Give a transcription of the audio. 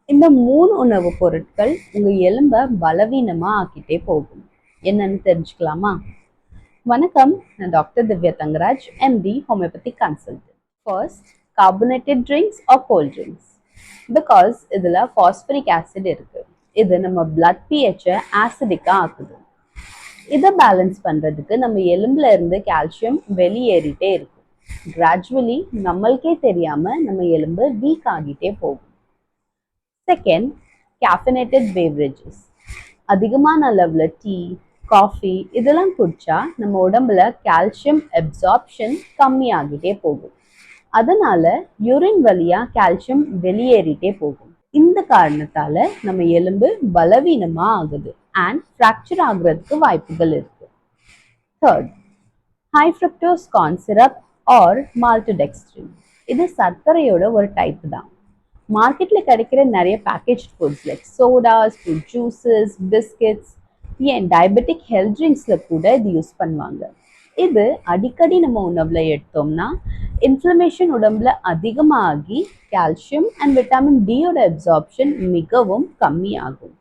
இந்த 3 உணவுப் பொருட்கள் உங்க எலும்ப பலவீனமா ஆக்கிட்டே போகும். என்னன்னு தெரிஞ்சுக்கலாமா? வணக்கம், நான் doctor Divya Thangaraj, MD homeopathy consultant. First, carbonated drinks are cold drinks. Because இதில் ஃபாஸ்பரிக் ஆசிட் இருக்கு. இது நம்ம பிளட் பிஹெச்சை ஆசிடிக்காக ஆக்குது. இதை பேலன்ஸ் பண்ணுறதுக்கு நம்ம எலும்புல இருந்து கால்சியம் வெளியேறிட்டே இருக்கு. கிராஜுவலி நம்மளுக்கே தெரியாமல் நம்ம எலும்பு வீக் ஆகிட்டே போகும். Second, caffeinated beverages. அதிகமான அளவில் டீ, காஃபி இதெல்லாம் குடிச்சா நம்ம உடம்புல கால்சியம் அப்சார்ப்ஷன் கம்மியாகிட்டே போகும். அதனால யூரின் வழியா கால்சியம் வெளியேறிட்டே போகும். இந்த காரணத்தால நம்ம எலும்பு பலவீனமா ஆகுது அண்ட் ஃப்ராக்சர் ஆகுறதுக்கு வாய்ப்புகள் இருக்கு. Third, high fructose corn syrup or maltodextrin. இது சர்க்கரையோட ஒரு டைப் தான். மார்க்கெட்ல கிடைக்கிற நிறைய package foods like sodas, fruit juices, biscuits, ஏன் டயபெட்டிக் ஹெல்த் ட்ரிங்க்ஸ்ல கூட இது யூஸ் பண்ணுவாங்க. இது அடிக்கடி நம்ம உணவுல எடுத்தோம்னா இன்ஃப்ளமேஷன் உடம்புல அதிகமாகி கால்சியம் அண்ட் விட்டமின் டியோட அப்சார்ப்ஷன் மிகவும் கம்மியாகும்.